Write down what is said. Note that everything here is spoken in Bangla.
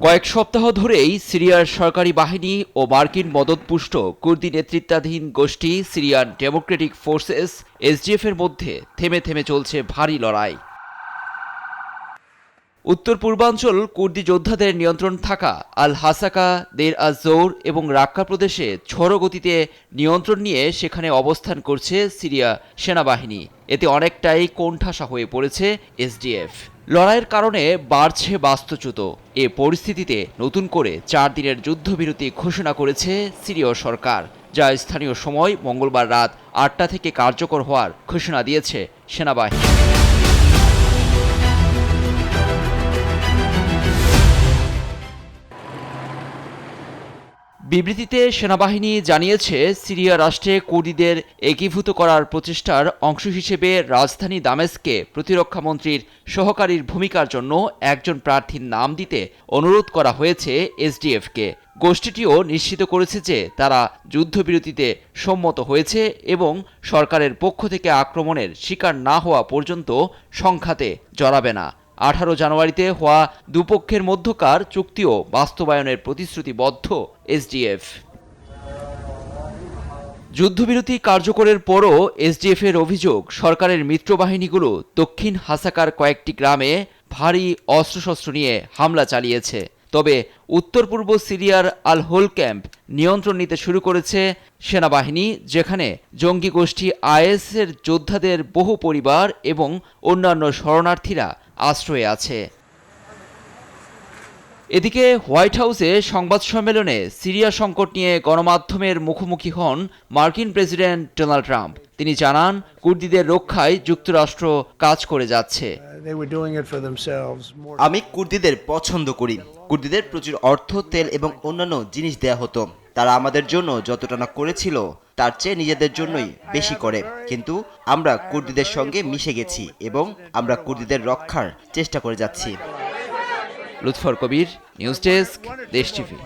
কয়েক সপ্তাহ ধরেই সিরিয়ার সরকারি বাহিনী ও মার্কিন মদতপুষ্ট কুর্দি নেতৃত্বাধীন গোষ্ঠী সিরিয়ান ডেমোক্রেটিক ফোর্সেস এসডিএফ এর মধ্যে থেমে থেমে চলছে ভারী লড়াই। উত্তর পূর্বাঞ্চল কুর্দি যোদ্ধাদের নিয়ন্ত্রণ থাকা আল হাসাকা, দের আজ-জোর এবং রাক্কা প্রদেশে ঝড়ো গতিতে নিয়ন্ত্রণ নিয়ে সেখানে অবস্থান করছে সিরিয়া সেনাবাহিনী। এতে অনেকটাই কোণঠাসা হয়ে পড়েছে এসডিএফ। লড়াইয়ের কারণে বাড়ছে বাস্তুচ্যুত। এ পরিস্থিতিতে নতুন করে 4 দিনের যুদ্ধবিরতি ঘোষণা করেছে সিরীয় সরকার, যা স্থানীয় সময় মঙ্গলবার রাত 8টা থেকে কার্যকর হওয়ার ঘোষণা দিয়েছে সেনাবাহিনী। বিবৃতিতে সেনাবাহিনী জানিয়েছে, সিরিয়া রাষ্ট্রে কুর্দিদের একীভূত করার প্রচেষ্টার অংশ হিসেবে রাজধানী দামেস্কে প্রতিরক্ষামন্ত্রীর সহকারীর ভূমিকার জন্য একজন প্রার্থীর নাম দিতে অনুরোধ করা হয়েছে এসডিএফকে। গোষ্ঠীটিও নিশ্চিত করেছে যে তারা যুদ্ধবিরতিতে সম্মত হয়েছে এবং সরকারের পক্ষ থেকে আক্রমণের শিকার না হওয়া পর্যন্ত সংঘাতে জড়াবে না। 18 জানুয়ারিতে হওয়া দুপক্ষের মধ্যকার চুক্তিও বাস্তবায়নের প্রতিশ্রুতিবদ্ধ এসডিএফ। যুদ্ধবিরতি কার্যকরের পরও এসডিএফ এর অভিযোগ, সরকারের মিত্রবাহিনীগুলো দক্ষিণ হাসাকার কয়েকটি গ্রামে ভারী অস্ত্রশস্ত্র নিয়ে হামলা চালিয়েছে। তবে উত্তর পূর্ব সিরিয়ার আল হোল ক্যাম্প নিয়ন্ত্রণ নিতে শুরু করেছে সেনাবাহিনী, যেখানে জঙ্গি গোষ্ঠী আইএস এর যোদ্ধাদের বহু পরিবার এবং অন্যান্য শরণার্থীরা আশ্রয়ে আছে। এদিকে হোয়াইট হাউসে সংবাদ সম্মেলনে সিরিয়া সংকট নিয়ে গণমাধ্যমের মুখোমুখি হন মার্কিন প্রেসিডেন্ট ডোনাল্ড ট্রাম্প। তিনি জানান, কুর্দিদের রক্ষায় যুক্তরাষ্ট্র কাজ করে যাচ্ছে। আমি কুর্দিদের পছন্দ করি। কুর্দিদের প্রচুর অর্থ, তেল এবং অন্যান্য জিনিস দেয়া হতো। তারা আমাদের জন্য যতটা না করেছিল তার চেয়ে নিজেদের জন্যই বেশি করে। কিন্তু আমরা কুর্দিদের সঙ্গে মিশে গেছি এবং আমরা কুর্দিদের রক্ষার চেষ্টা করে যাচ্ছি। লুৎফর কবির, নিউজ ডেস্ক, দেশ টিভি।